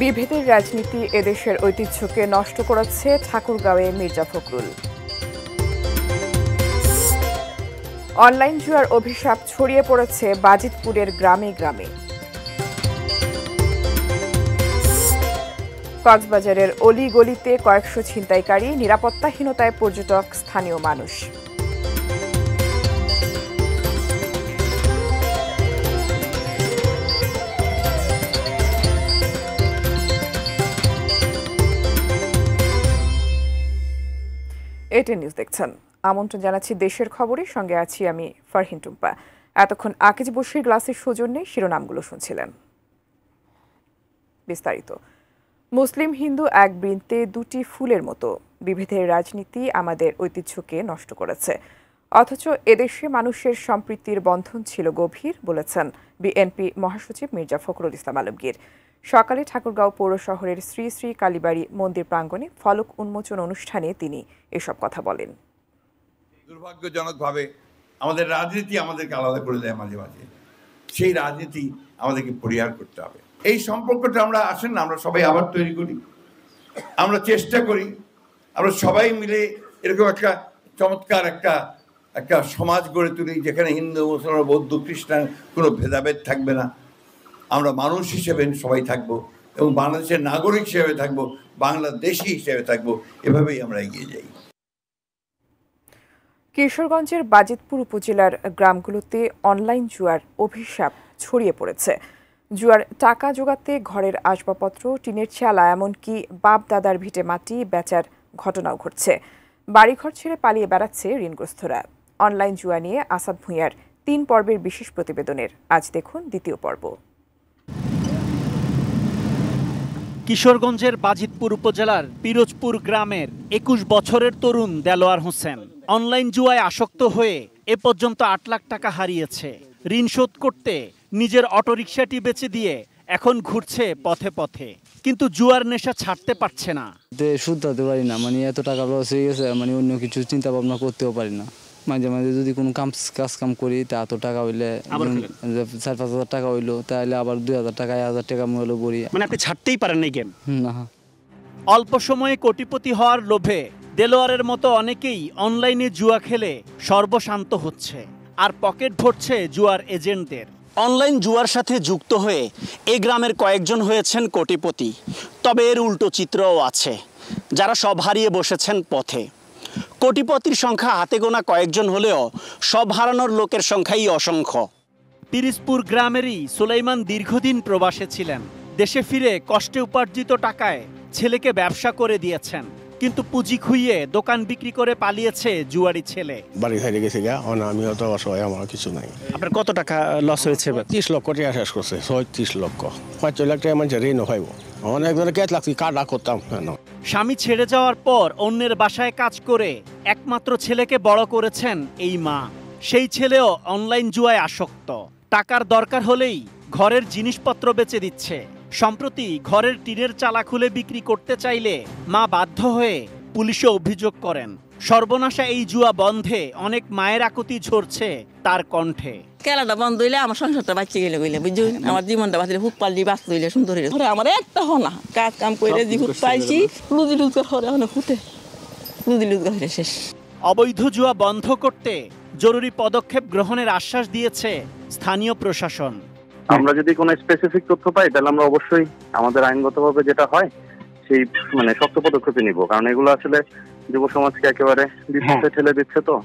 বিভেদের রাজনীতি এদেশের ঐতিহ্যকে নষ্ট করেছে ঠাকুরগাঁওয়ে মির্জা ফখরুল। অনলাইন জুয়ার অভিশাপ ছড়িয়ে পড়েছে বাজিতপুরের গ্রামে গ্রামে। কক্সবাজারের অলিগলিতে কয়েকশো ছিনতাইকারী, নিরাপত্তাহীনতায় পর্যটক, স্থানীয় মানুষ। এটিএন নিউজ দেখছেন। আমন্ত্রণ জানাচ্ছি দেশের খবরে, সঙ্গে আছি আমি ফারহিন টুম্পা। এতক্ষণ আকিজ বশির গ্লাসের সৌজন্যে শিরোনামগুলো শুনছিলেন। বিস্তারিত। মুসলিম হিন্দু এক বৃন্তে দুটি ফুলের মতো। বিভেদের রাজনীতি আমাদের ঐতিহ্যকে নষ্ট করেছে, অথচ এদেশে মানুষের সম্প্রীতির বন্ধন ছিল গভীর, বলেছেন বিএনপি মহাসচিব মির্জা ফখরুল ইসলাম আলমগীর। সকালে ঠাকুরগাঁও পৌর শহরের শ্রী শ্রী কালীবাড়ি মন্দির প্রাঙ্গণে ফলক উন্মোচন অনুষ্ঠানে তিনি এসব কথা বলেন। দুর্ভাগ্যজনকভাবে আমাদের রাজনীতি আমাদেরকে আলাদা করে দেয় মাঝে মাঝে। সেই রাজনীতি আমাদেরকে পরিহার করতে হবে। এই সম্পর্কটা আমরা আসেন না, আমরা সবাই আবার তৈরি করি, আমরা চেষ্টা করি, আমরা সবাই মিলে এরকম একটা চমৎকার একটা সমাজ গড়ে তুলি, যেখানে হিন্দু, মুসলমান, বৌদ্ধ, খ্রিস্টান কোনো ভেদাভেদ থাকবে না। আমরা মানুষ হিসেবে সবাই থাকবো এবং বাংলাদেশের নাগরিক হিসেবে থাকবো, বাংলাদেশি হিসেবে থাকবো। এভাবেই আমরা এগিয়ে যাই। কিশোরগঞ্জের বাজিতপুর উপজেলার গ্রামগুলোতে অনলাইন জুয়ার অভিশাপ ছড়িয়ে পড়েছে। জুয়ার টাকা জোগাতে ঘরের আসবাবপত্র, টিনের চালা, এমনকি বাপ দাদার ভিটে মাটি বেচার ঘটনাও ঘটছে। বাড়িঘর ছেড়ে পালিয়ে বেড়াচ্ছে ঋণগ্রস্তরা। অনলাইন জুয়া নিয়ে আসাদ ভূঁইয়ার 3 পর্বের বিশেষ প্রতিবেদনের আজ দেখুন দ্বিতীয় পর্ব। কিশোরগঞ্জের বাজিতপুর উপজেলার পিরোজপুর গ্রামের 21 বছরের তরুণ দেলোয়ার হোসেন অনলাইন জুয়ায় আসক্ত হয়ে এ পর্যন্ত 8 লাখ টাকা হারিয়েছে। ঋণ শোধ করতে নিজের অটোরিকশাটি বেচে দিয়ে এখন ঘুরছে পথে পথে, কিন্তু জুয়ার নেশা ছাড়তে পারছে না। শুধরাতে পারি না, এত টাকা লস হয়ে গেছে, অন্য কিছু চিন্তা ভাবনা করতেও পারি না। মাঝে মাঝে যদি কোনো কাজ করি, তা এত টাকা হইলে 4-5 হাজার টাকা হইলো, তাহলে আবার 2000 টাকা 1000 টাকা হলো করি। আপনি ছাড়তেই পারেন এই গেম? না। অল্প সময়ে কোটিপতি হওয়ার লোভে দেলোয়ারের মতো অনেকেই অনলাইনে জুয়া খেলে সর্বশান্ত হচ্ছে, আর পকেট ভরছে জুয়ার এজেন্টদের। অনলাইন জুয়ার সাথে যুক্ত হয়ে এই গ্রামের কয়েকজন হয়েছেন কোটিপতি। তবে এর উল্টো চিত্রও আছে, যারা সব হারিয়ে বসেছেন পথে। কোটিপতির সংখ্যা হাতে গোনা কয়েকজন হলেও সব হারানোর লোকের সংখ্যাই অসংখ্য। পিরিজপুর গ্রামেরই সুলাইমান দীর্ঘদিন প্রবাসে ছিলেন। দেশে ফিরে কষ্টে উপার্জিত টাকায় ছেলেকে ব্যবসা করে দিয়েছেন, কিন্তু পুঁজি খুইয়ে দোকান বিক্রি করে পালিয়েছে জুয়ারি ছেলে। বাড়ি হারিয়ে গেছে গা, আমি অত অসহায়, আমার কিছু নাই। আপনার কত টাকা লস হয়েছে? 30 লক্ষ টাকা শেষ করছে। 36 লক্ষ 5 লাখ টাকা মানুষের ঋণ হইব। অনেকজনে কেট লাগছে, কাটা করতাম কেন। স্বামী ছেড়ে যাওয়ার পর অন্যের বাসায় কাজ করে একমাত্র ছেলেকে বড় করেছেন এই মা। সেই ছেলেও অনলাইন জুয়ায় আসক্ত। টাকার দরকার হলেই ঘরের জিনিসপত্র বেচে দিচ্ছে। সম্প্রতি ঘরের টিনের চালা খুলে বিক্রি করতে চাইলে মা বাধ্য হয়ে পুলিশে অভিযোগ করেন। সর্বনাশা এই জুয়া বন্ধে অনেক মায়ের আকুতি ঝরছে তার কণ্ঠে। খেলাটা বন্ধ হইলে আমার সংসারটা বাঁচতে গেলে বুঝলি, আমার জীবনটা বাঁচলে হুক পাল্লি বাঁচতে হইলে সুন্দর হইলে আমার একটা হনা কাজ কাম করে যে হুক পাইছি, রুজি রোজগার হরে হুতে রুজি রোজগার হলে শেষ। অবৈধ জুয়া বন্ধ করতে জরুরি পদক্ষেপ গ্রহণের আশ্বাস দিয়েছে স্থানীয় প্রশাসন। আমরা যদি কোনো স্পেসিফিক তথ্য পাই, তাহলে আমরা অবশ্যই আমাদের আইনগতভাবে যেটা হয় সেই শক্ত পদক্ষেপ নিব, কারণ এগুলো আসলে যুব সমাজকে একেবারে বিপদে ঠেলে দিচ্ছে। তো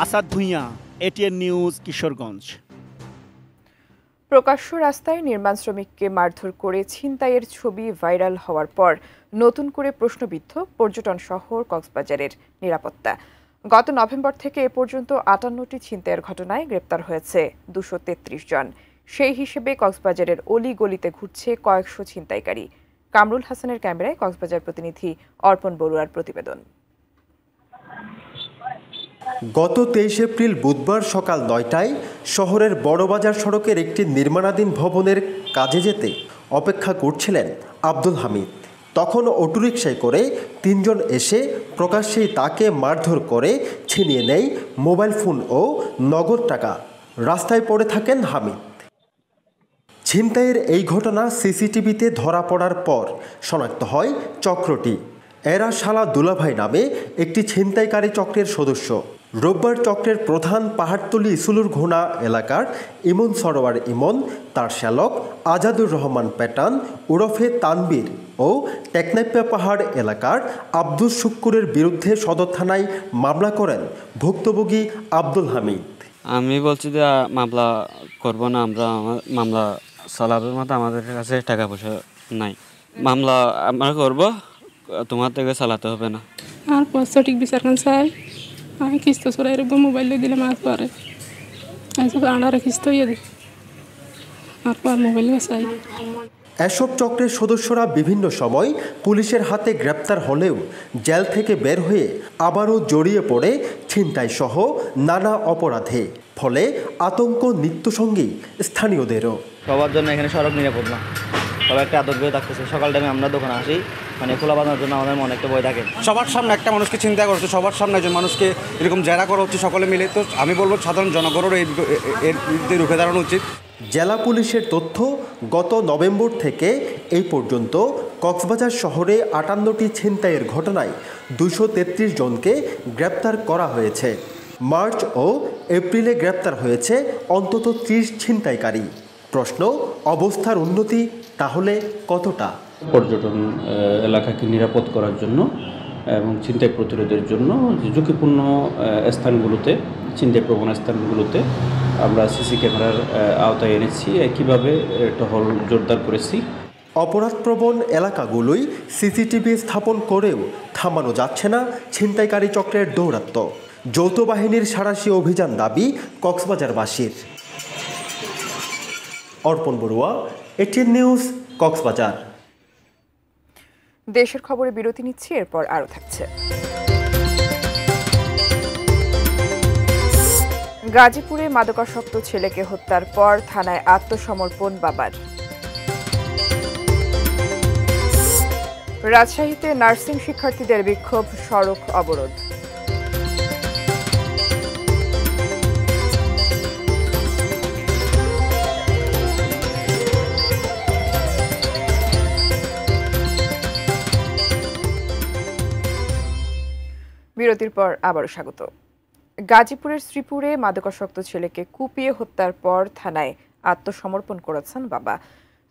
আসাদ ভূঁইয়া, এটিএন নিউজ, কিশোরগঞ্জ। প্রকাশ্য রাস্তায় নির্মাণ শ্রমিককে মারধর করে ছিনতাইয়ের ছবি ভাইরাল হওয়ার পর নতুন করে প্রশ্নবিদ্ধ পর্যটন শহর কক্সবাজারের নিরাপত্তা। গত নভেম্বর থেকে এ পর্যন্ত 58টি ছিনতাইয়ের ঘটনায় গ্রেপ্তার হয়েছে 233 জন। সেই হিসেবে কক্সবাজারের অলি গলিতে ঘুরছে কয়েকশো ছিনতাইকারী। কামরুল হাসানের ক্যামেরায় কক্সবাজার প্রতিনিধি অর্পণ বড়ুয়ার প্রতিবেদন। গত 23 এপ্রিল বুধবার সকাল 9টায় শহরের বড়বাজার সড়কের একটি নির্মাণাধীন ভবনের কাজে যেতে অপেক্ষা করছিলেন আব্দুল হামিদ। তখন অটোরিকশায় করে 3 জন এসে প্রকাশ্যেই তাকে মারধর করে ছিনিয়ে নেয় মোবাইল ফোন ও নগদ টাকা। রাস্তায় পড়ে থাকেন হামিদ। ছিনতাইয়ের এই ঘটনা সিসিটিভিতে ধরা পড়ার পর শনাক্ত হয় চক্রটি। এরা শালা দুলাভাই নামে একটি ছিনতাইকারী চক্রের সদস্য। রোববার চক্রের প্রধান পাহাড়তলী ইসুলুর ঘোনা এলাকার ইমন সরোয়ার ইমন, তার শ্যালক আজাদুর রহমান প্যাটান ওরফে তানবীর ও টেকনাইপা পাহাড় এলাকার আব্দুল শুক্কুরের বিরুদ্ধে সদর থানায় মামলা করেন ভুক্তভোগী আব্দুল হামিদ। আমি বলছি যে মামলা করব না, মামলা চালাবের মতো আমাদের কাছে টাকা পয়সা নাই, মামলা আমরা করব, তোমার থেকে চালাতে হবে না। আর সঠিক বিচার কেন চাই? আমি কিস্ত চড়াই রাখবো, মোবাইল দিলে মাছ পরে আনারে কিস্ত ইয়ে দিই আর পর মোবাইল চাই। এসব চক্রের সদস্যরা বিভিন্ন সময় পুলিশের হাতে গ্রেপ্তার হলেও জেল থেকে বের হয়ে আবারও জড়িয়ে পড়ে ছিনতাই সহ নানা অপরাধে। ফলে আতঙ্ক নিত্যসঙ্গী স্থানীয়দেরও। সবার জন্য এখানে সড়ক নিরাপদ না, সবাই একটা আতঙ্ক থাকতেছে। সকাল টাইমে আমরা দোকানে আসি, মানে খোলা বাঁধানোর জন্য আমাদের মনে একটা ভয় থাকে। সবার সামনে একটা মানুষকে চিন্তা করছে, সবার সামনে একজন মানুষকে এরকম জেরা করা হচ্ছে সকলে মিলে। তো আমি বলবো সাধারণ জনগণেরও এর বিরুদ্ধে রুখে দাঁড়ানো উচিত। জেলা পুলিশের তথ্য, গত নভেম্বর থেকে এই পর্যন্ত কক্সবাজার শহরে 58টি ছিনতাইয়ের ঘটনায় 233 জনকে গ্রেপ্তার করা হয়েছে। মার্চ ও এপ্রিলে গ্রেপ্তার হয়েছে অন্তত 30 ছিনতাইকারী। প্রশ্ন, অবস্থার উন্নতি তাহলে কতটা? পর্যটন এলাকাকে নিরাপদ করার জন্য এবং ছিনতাই প্রতিরোধের জন্য ঝুঁকিপূর্ণ স্থানগুলোতে, ছিনতাই প্রবণ স্থানগুলোতে আমরা সিসি ক্যামেরার আওতায় এনেছি, একইভাবে টহল জোরদার করেছি। অপরাধপ্রবণ এলাকাগুলোই সিসিটিভি স্থাপন করেও থামানো যাচ্ছে না ছিনতাইকারী চক্রের দৌরাত্ম্য। যৌথ বাহিনীর সাঁড়াশি অভিযান দাবি কক্সবাজারবাসীর। অর্পণ বড়ুয়া, এটিএন নিউজ, কক্সবাজার। দেশের খবরে বিরতি নিচ্ছি, এরপর আরও থাকছে। গাজীপুরে মাদকাসক্ত ছেলেকে হত্যার পর থানায় আত্মসমর্পণ বাবার। রাজশাহীতে নার্সিং শিক্ষার্থীদের বিক্ষোভ, সড়ক অবরোধ। বিরতির পর আবারও স্বাগত। গাজীপুরের শ্রীপুরে মাদকাসক্ত ছেলেকে কুপিয়ে হত্যার পর থানায় আত্মসমর্পণ করেছেন বাবা।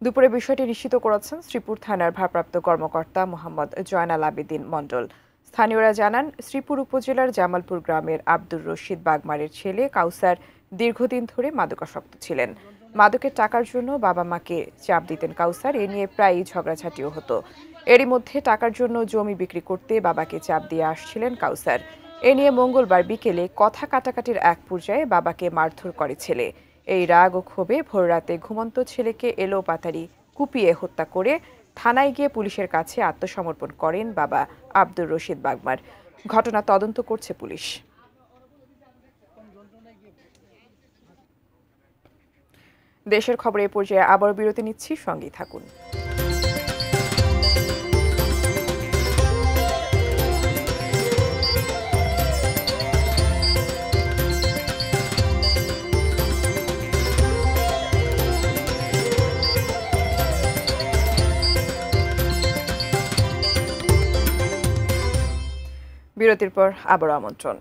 দুপুরে বিষয়টি নিশ্চিত করেছেন শ্রীপুর থানার ভারপ্রাপ্ত কর্মকর্তা মোহাম্মদ জয়নাল আবেদিন মণ্ডল। স্থানীয়রা জানান, শ্রীপুর উপজেলার জামালপুর গ্রামের আব্দুর রশিদ বাগমারের ছেলে কাউসার দীর্ঘদিন ধরে মাদকাসক্ত ছিলেন। মাদকের টাকার জন্য বাবা মাকে চাপ দিতেন কাউসার, এ নিয়ে প্রায়ই ঝগড়াঝাটিও হতো। এরই মধ্যে টাকার জন্য জমি বিক্রি করতে বাবাকে চাপ দিয়ে আসছিলেন কাউসার। এ নিয়ে মঙ্গলবার বিকেলে কথা কাটাকাটির এক পর্যায়ে বাবাকে মারধর করে ছেলে। এই রাগ ও ক্ষোভে ভোররাতে ঘুমন্ত ছেলেকে এলোপাতাড়ি কুপিয়ে হত্যা করে থানায় গিয়ে পুলিশের কাছে আত্মসমর্পণ করেন বাবা আব্দুর রশিদ বাগমার। ঘটনা তদন্ত করছে পুলিশ। দেশের খবরে এ পর্যায়ে আবার বিরতি নিচ্ছি, সঙ্গেই থাকুন। বিরতির পর আবার আমন্ত্রণ।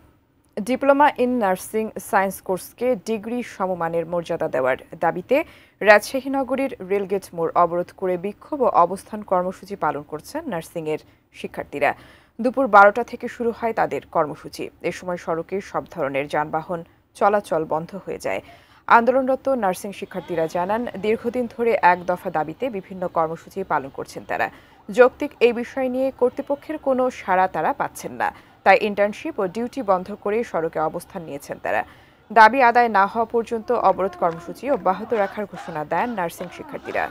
ডিপ্লোমা ইন নার্সিং সায়েন্স কোর্সকে ডিগ্রি সমমানের মর্যাদা দেওয়ার দাবিতে রাজশাহী নগরীর রেলগেট মোড় অবরোধ করে বিক্ষোভ ও অবস্থান কর্মসূচি পালন করছেন নার্সিংয়ের শিক্ষার্থীরা। দুপুর 12টা থেকে শুরু হয় তাদের কর্মসূচি। এ সময় সড়কে সব ধরনের যানবাহন চলাচল বন্ধ হয়ে যায়। আন্দোলনরত নার্সিং শিক্ষার্থীরা জানান, দীর্ঘদিন ধরে এক দফা দাবিতে বিভিন্ন কর্মসূচি পালন করছেন তারা। যৌক্তিক এই বিষয় নিয়ে কর্তৃপক্ষের কোনো সাড়া তারা পাচ্ছেন না, তাই ইন্টার্নশিপ ও ডিউটি বন্ধ করে সড়কে অবস্থান নিয়েছেন তারা। দাবি আদায় না হওয়া পর্যন্ত অবরোধ কর্মসূচি অব্যাহত রাখার ঘোষণা দেন নার্সিং শিক্ষার্থীরা।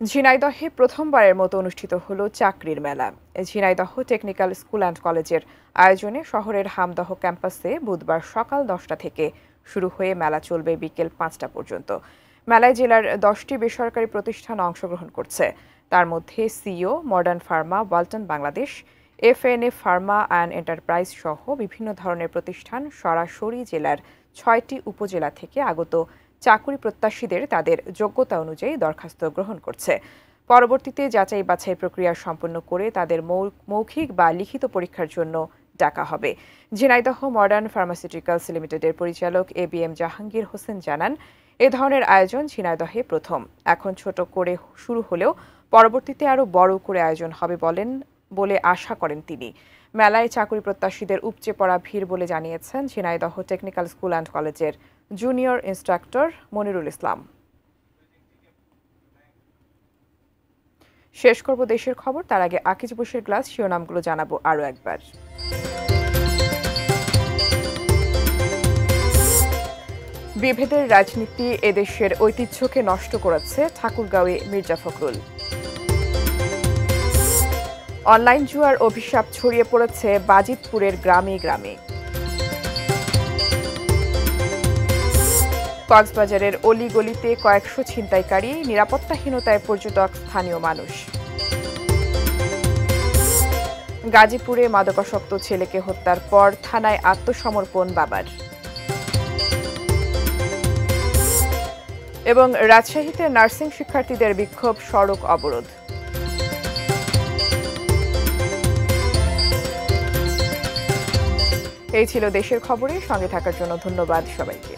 ঝিনাইদহে প্রথমবারের মতো অনুষ্ঠিত হলো চাকরির মেলা। ঝিনাইদহ টেকনিক্যাল স্কুল অ্যান্ড কলেজের আয়োজনে শহরের হামদহ ক্যাম্পাসে বুধবার সকাল 10টা থেকে শুরু হয়ে মেলা চলবে বিকেল 5টা পর্যন্ত। মেলায় জেলার 10টি বেসরকারি প্রতিষ্ঠান অংশগ্রহণ করছে। তার মধ্যে সিও, modern pharma, Walton Bangladesh, FNA pharma and enterprise সহ বিভিন্ন ধরনের প্রতিষ্ঠান সরাসরি জেলার ৬টি উপজেলা থেকে আগত চাকুরি প্রত্যাশীদের তাদের যোগ্যতা অনুযায়ী দরখাস্ত গ্রহণ করছে। পরবর্তীতে যাচাই বাছাই প্রক্রিয়া সম্পন্ন করে তাদের মৌখিক বা লিখিত পরীক্ষার জন্য ডাকা হবে। ঝিনাইদহ মডার্ন ফার্মাসিউটিক্যালস লিমিটেডের পরিচালক ABM জাহাঙ্গীর হোসেন জানান, এ ধরনের আয়োজন ঝিনাইদহে প্রথম। এখন ছোট করে শুরু হলেও পরবর্তীতে আরও বড় করে আয়োজন হবে বলে আশা করেন তিনি। মেলায় চাকরি প্রত্যাশীদের উপচে পড়া ভিড় বলে জানিয়েছেন ঝিনাইদহ টেকনিক্যাল স্কুল অ্যান্ড কলেজের জুনিয়র ইন্সট্রাক্টর মনিরুল ইসলাম। শেষ করব দেশের খবর, তার আগে আকিজ বসের গ্লাস শিরোনামগুলো জানাবো আরও একবার। বিভেদের রাজনীতি এদেশের ঐতিহ্যকে নষ্ট করেছে, ঠাকুরগাঁওয়ে মির্জা ফখরুল। অনলাইন জুয়ার অভিশাপ ছড়িয়ে পড়েছে বাজিতপুরের গ্রামে গ্রামে। কক্সবাজারের অলিগলিতে কয়েকশো ছিনতাইকারী, নিরাপত্তাহীনতায় পর্যটক, স্থানীয় মানুষ। গাজীপুরে মাদকাসক্ত ছেলেকে হত্যার পর থানায় আত্মসমর্পণ বাবার। এবং রাজশাহীতে নার্সিং শিক্ষার্থীদের বিক্ষোভ, সড়ক অবরোধ। এই ছিল দেশের খবরে। সঙ্গে থাকার জন্য ধন্যবাদ সবাইকে।